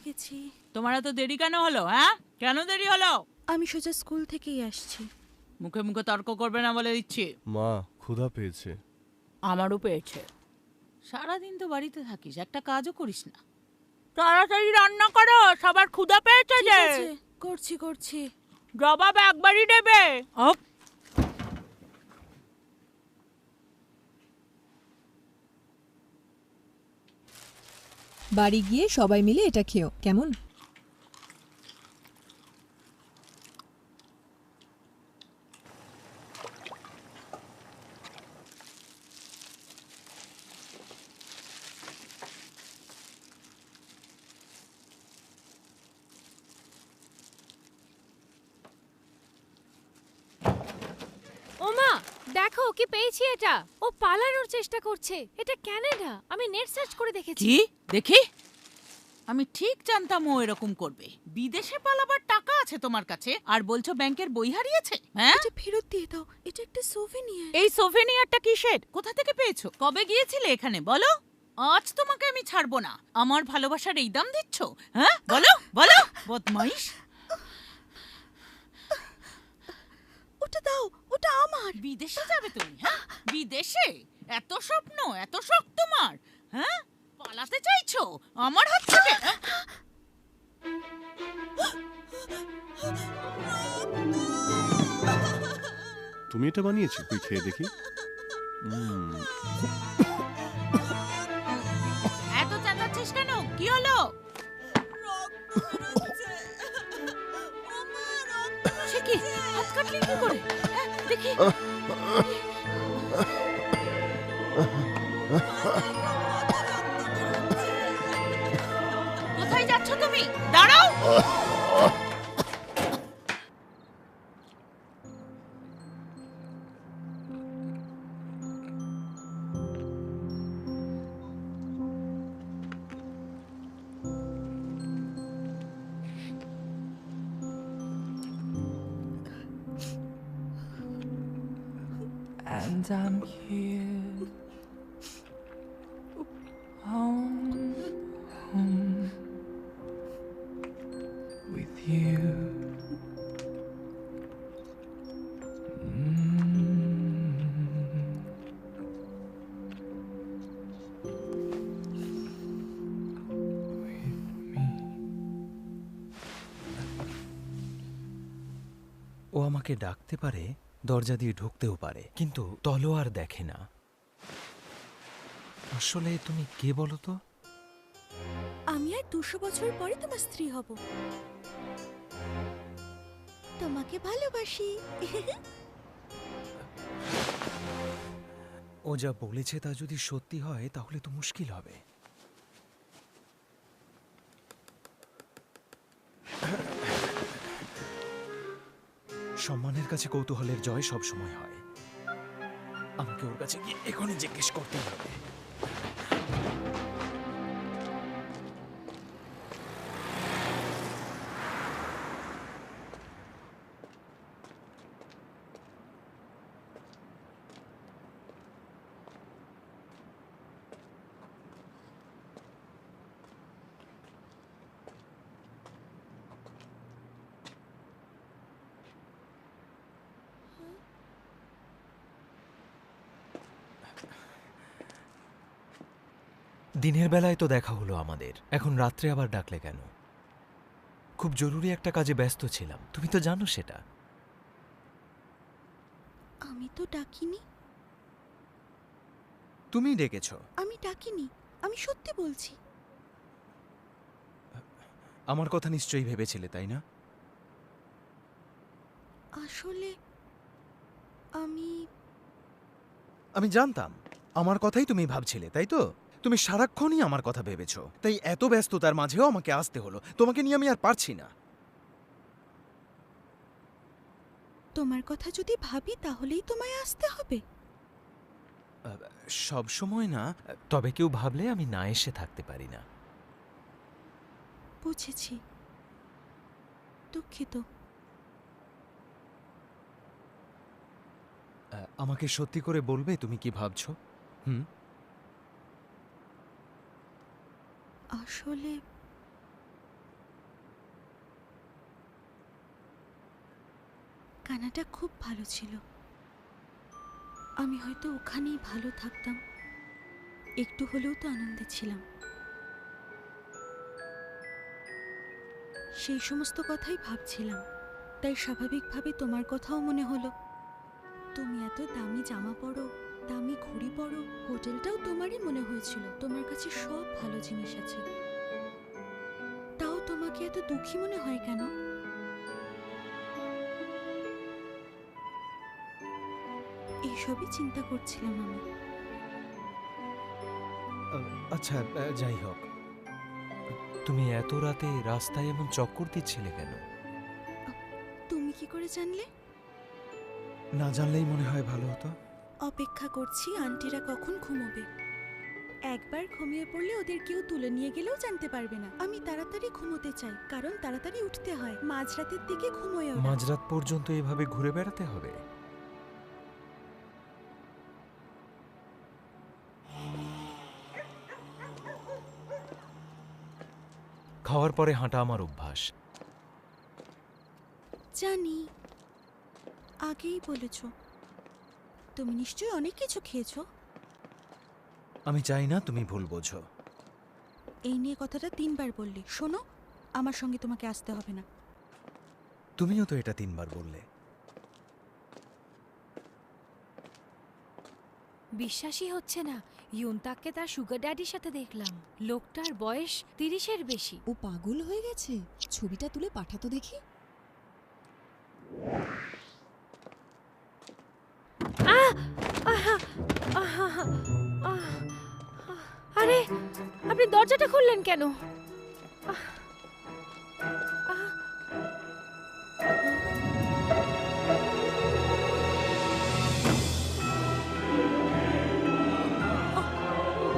গেছি। তোমার এত দেরি কেন হলো? হ্যাঁ, কেন দেরি হলো? আমি সোজা স্কুল থেকেই আসছি। মুখে মুখে তর্ক করবে না বলে দিচ্ছি। মা ক্ষুধা পেয়েছে। আমারও পেয়েছে। সারাদিন তো বাড়িতে থাকিস, একটা কাজও করিস না। তাড়াতাড়ি রান্না করো, সবার ক্ষুধা পেয়েছে ঠিক যে। আছে, করছি করছি। জবাব একবারই দেবে। বাড়ি গিয়ে সবাই মিলে এটা খেও, কেমন? ওমা, দেখো কি পেয়েছি এটা। ও পালানোর চেষ্টা করছে। এটা কানাডা। আমি নেট সার্চ করে দেখেছি। কি দেখি? আমি ঠিক জানতাম ও এরকম করবে। বিদেশে পালাবার টাকা আছে তোমার কাছে, আর বলছো ব্যাংকের বই হারিয়েছে? হ্যাঁ, এটা ফেরত দিয়ে দাও, এটা একটা সোভেনিয়ার। এই সোভেনিয়ারটা কিসের? কোথা থেকে পেয়েছো? কবে গিয়েছিলে এখানে বলো? আজ তোমাকে আমি ছাড়বো না। আমার ভালোবাসার এই দাম দিচ্ছ? হ্যাঁ, বলো বলো, বদমাইশ। ওটা দাও, ওটা আমার। বিদেশে যাবে তুমি? হ্যাঁ, বিদেশে? এত স্বপ্ন, এত শখ তোমার? হ্যাঁ, পালাতে চাইছো আমার হাত থেকে? তুমি এটা বানিয়েছো? তুই খেয়ে দেখি। এত চেঁচাচ্ছিস কেন? কি হলো? সে কি? হাত কাটলি কি করে? হ্যাঁ, দেখি। কোথায় যাচ্ছ তুমি? দাঁড়াও। And I'm here, home, home with you. ও আমাকে ডাকতে পারে, দরজা দিয়ে ঢুকতেও পারে, কিন্তু তলোয়ার দেখে না। আসলে তুমি কে বলো তো? আমি আর 200 বছর পরে তোমার স্ত্রী হব। তোমাকে ভালোবাসি। ও যা বলেছে তা যদি সত্যি হয় তাহলে তো মুশকিল হবে। সম্মানের কাছে কৌতূহলের জয় সব সময় হয়। আমাকে ওর কাছে গিয়ে এখনই জিজ্ঞেস করতে হবে। দিনের বেলায় তো দেখা হলো আমাদের, এখন রাত্রে আবার ডাকলে কেন? খুব জরুরি একটা কাজে ব্যস্ত ছিলাম, তুমি তো জানো সেটা। আমি তো ডাকিনি। তুমি ডেকেছ। আমি ডাকিনি, আমি সত্যি বলছি। আমার কথা নিশ্চয়ই ভেবেছিলে, তাই না? আসলে আমি আমি জানতাম আমার কথাই তুমি ভাবছিলে, তাই তো? তুমি সারাক্ষণই আমার কথা ভেবেছ, তাই এত ব্যস্ততার মাঝেও আমাকে আসতে হলো। তোমাকে নিয়ে আমি আর পারছি না। তোমার কথা যদি ভাবি তাহলেই তোমায় আসতে হবে। সব সময় না, তবে কেউ ভাবলে আমি না এসে থাকতে পারি না। বুঝেছি, দুঃখিত। আমাকে সত্যি করে বলবে তুমি কি ভাবছো? আসলে ঠিকানাটা খুব ভালো ছিল। আমি হয়তো ওখানেই ভালো থাকতাম, একটু হলেও তো আনন্দে ছিলাম। সেই সমস্ত কথাই ভাবছিলাম, তাই স্বাভাবিকভাবে তোমার কথাও মনে হলো। তুমি এত দামি জামা পরো, দামি ঘড়ি পরো, হোটেলটাও তোমারই মনে হয়েছিল। তোমার কাছে সব ভালো জিনিস আছে, তাও তোমাকে এত দুঃখী মনে হয় কেন? এইসবই চিন্তা করছিলাম আমি। আচ্ছা, যাই হোক, তুমি এত রাতে রাস্তায় এমন চক্কর দিচ্ছিলে কেন? তুমি কি করে জানলে? না জানলেই মনে হয় ভালো হতো। অপেক্ষা করছি আন্টিরা কখন ঘুমোবে। একবার ঘুমিয়ে পড়লে ওদের কেউ তুলে নিয়ে গেলেও জানতে পারবে না। আমি তাড়াতাড়ি ঘুমোতে চাই, কারণ তাড়াতাড়ি উঠতে হয়। মাঝরাতের দিকে ঘুমোয় ওরা। মাঝরাত পর্যন্ত এভাবে ঘুরে বেড়াতে হবে? খাওয়ার পরে হাঁটা আমার অভ্যাস। জানি, আগেই বলেছ। তুমি নিশ্চয়ই অনেক কিছু খেয়েছো। আমি চাই না তুমি ভুল বোঝো। এই নিয়ে কথাটা 3 বার বললে। শোনো, আমার সঙ্গে তোমাকে আসতে হবে না। তুমিও তো এটা 3 বার বললে। বিশ্বাসই হচ্ছে না, ইউনতাককে তার সুগার ড্যাডির সাথে দেখলাম। লোকটার বয়স 30-এর বেশি। ও পাগল হয়ে গেছে? ছবিটা তুলে পাঠাতো দেখি। আরে, আপনি দরজাটা খুললেন কেন?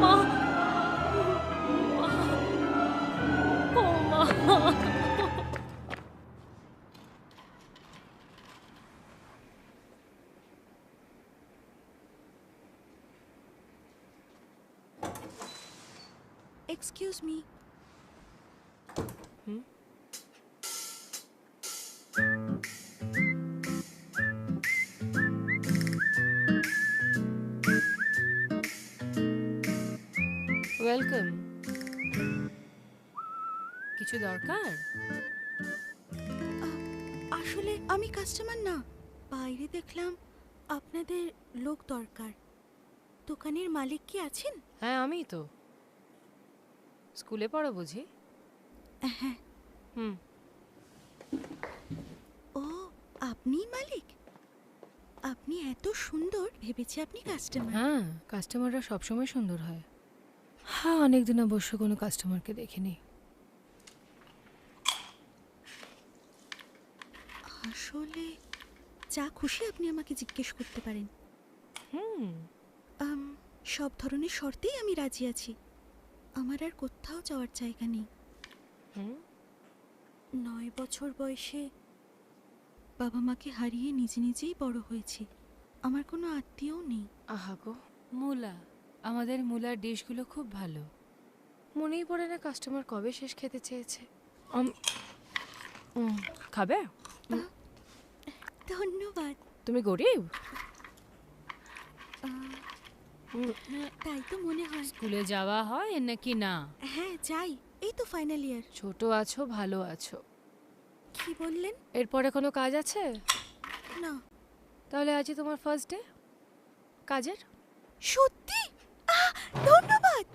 মা, ও মা। Excuse me. ওয়েলকাম। কিছু দরকার? আসলে আমি কাস্টমার না, বাইরে দেখলাম আপনাদের লোক দরকার। দোকানের মালিক কি আছেন? হ্যাঁ, আমিই তো। স্কুলে পড়ো বুঝি? হ্যাঁ। হুম। ও, আপনিই মালিক? আপনি এত সুন্দর, ভেবেছি আপনি কাস্টমার। হ্যাঁ, কাস্টমাররা সবসময় সুন্দর হয়। হ্যাঁ, অনেকদিন অবশ্য কোনো কাস্টমারকে দেখিনি। আসলে যা খুশি আপনি আমাকে জিজ্ঞেস করতে পারেন। হুম। সব ধরনের শর্তেই আমি রাজি আছি। আমার আর কোথাও যাওয়ার জায়গা নেই। হুম। 9 বছর বয়সে বাবা মাকে হারিয়ে নিজে নিজেই বড় হয়েছি। আমার কোনো আত্মীয়ও নেই। আহা গো, মুলা। আমাদের মুলার ডিশগুলো খুব ভালো। মনেই পড়ে না কাস্টমার কবে শেষ খেতে চেয়েছে। খাবে? ধন্যবাদ। তুমি গরিব? তাই তো মনে হয়। স্কুলে যাওয়া হয় নাকি না? হ্যাঁ, যাই। এই তো ফাইনাল ইয়ার। ছোট আছো, ভালো আছো। কি বললেন? এরপরে কোনো কাজ আছে? না। তাহলে আজই তোমার ফার্স্ট ডে কাজের। সত্যি? ধন্যবাদ।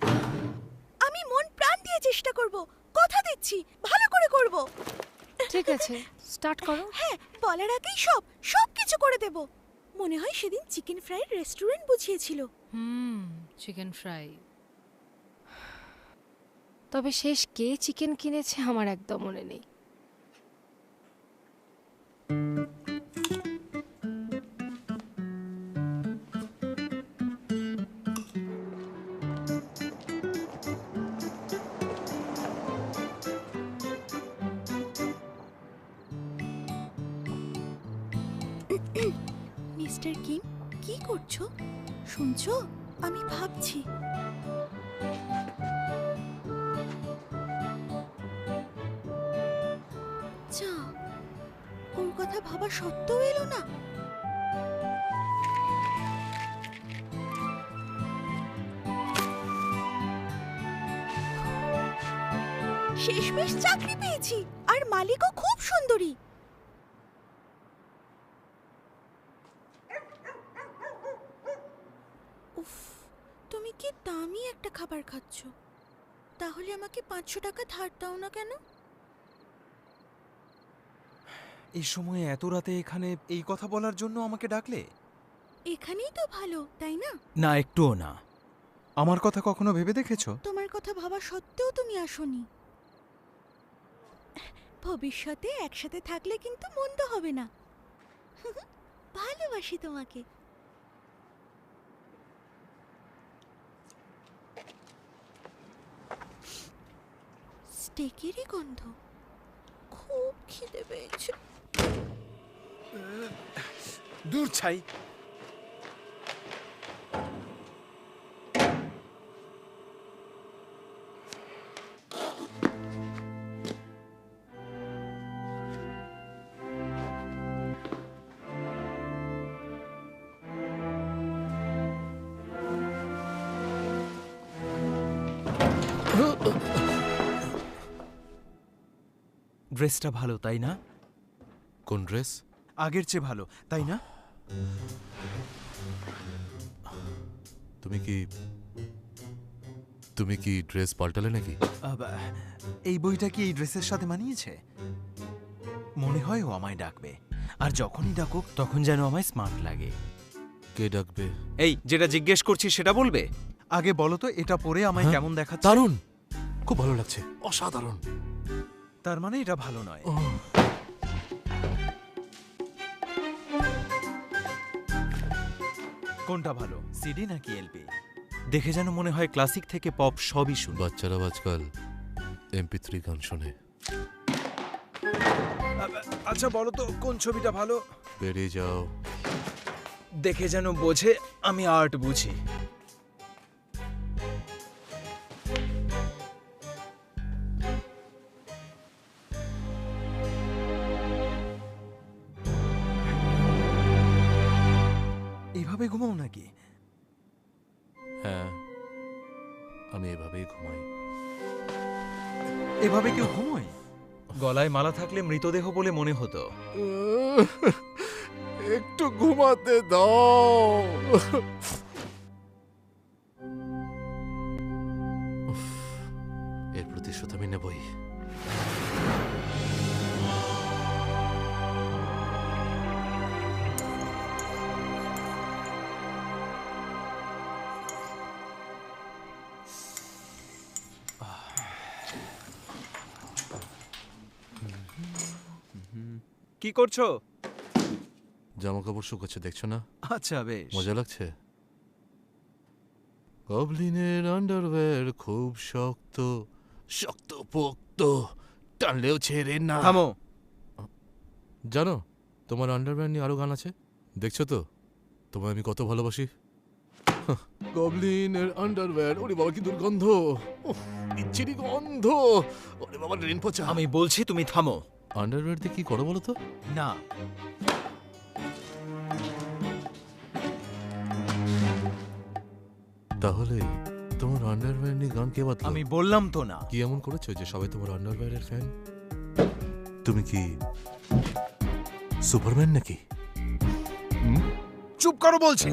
আমি মন প্রাণ দিয়ে চেষ্টা করব, কথা দিচ্ছি, ভালো করে করব। ঠিক আছে, স্টার্ট করো। হ্যাঁ, বলার আগেই সব কিছু করে দেব। মনে হয় সেদিন চিকেন ফ্রাইয়ের রেস্টুরেন্ট বুঝিয়েছিল। Chicken fry. তবে শেষ কে চিকেন কিনেছে আমার একদম মনে নেই। মিস্টার কিম, কি করছো? শুনছো? আমি ভাবছি। যা, ওর কথা কথা ভাবা সত্ত্বেও এলো না। শেষমেশ চাকরি পেয়েছি, আর মালিকও খুব সুন্দরী। উফ, তুমি কি দামি একটা খাবার খাচ্ছ। তাহলে আমাকে 500 টাকা ধার দাও না কেন? এই সময়ে এত রাতে এখানে এই কথা বলার জন্য আমাকে ডাকলে? এখানেই তো ভালো, তাই না? না, একটুও না। আমার কথা কখনো ভেবে দেখেছো? তোমার কথা ভাবা সত্ত্বেও তুমি আসোনি। ভবিষ্যতে একসাথে থাকলে কিন্তু মন্দ হবে না। ভালোবাসি তোমাকে। স্টেকেরই গন্ধ। খুব খিদে পেয়েছে। দূর ছাই। ড্রেসটা ভালো, তাই না? কোন ড্রেস? আগের চেয়ে ভালো, তাই না? তুমি কি ড্রেস পাল্টালে নাকি? এই বইটা কি এই ড্রেসের সাথে মানিয়েছে? মনে হয় ও আমায় ডাকবে, আর যখনই ডাকুক তখন যেন আমায় স্মার্ট লাগে। কে ডাকবে? এই যেটা জিজ্ঞেস করছি সেটা বলবে। আগে বলো তো, এটা পরে আমায় হ্যাঁ? কেমন দেখাচ্ছে? দারুণ, খুব ভালো লাগছে, অসাধারণ। তার মানে এটা ভালো নয়। কোনটা ভালো, সিডি নাকি এলপি? দেখে যেন মনে হয় ক্লাসিক থেকে পপ সবই শুন। বাচ্চারা আজকাল MP3 গান শোনে। আচ্ছা বলো তো, কোন ছবিটা ভালো? বেরিয়ে যাও। দেখে যেন বোঝে আমি আর্ট বুঝি। এভাবে ঘুমাও নাকি? হ্যাঁ, আমি এভাবেই ঘুমাই। এভাবে কেউ ঘুমোয়? গলায় মালা থাকলে মৃতদেহ বলে মনে হতো। একটু ঘুমাতে দাও। এর প্রতিশোধ আমি নেবই। কি করছো? জামা কাপড় শুকাচ্ছে, দেখছো না? আচ্ছা বেশ। মজা লাগছে। গবলিনের আন্ডারওয়্যার খুব শক্ত, শক্ত পোক্ত, টানলেও ছেড়ে না। থামো। জানো, তোমার আন্ডারওয়্যার নিয়ে আরো গান আছে। দেখছো তো তোমায় আমি কত ভালোবাসি। গবলিনের আন্ডারওয়্যার, ওরে বাবা কি দুর্গন্ধ, বিচ্ছিরি গন্ধ, ওরে বাবা ড্রেন পচা। আমি বলছি তুমি থামো। আন্ডারওয়্যার দিয়ে কি করো বলো তো? না, তাহলে তোমার আন্ডারওয়্যার নিয়ে গান কে বাতলো? আমি বললাম তো না। কি এমন করেছো যে সবাই তোমার আন্ডারওয়্যারের ফ্যান? তুমি কি সুপারম্যান নাকি? চুপ করো বলছি।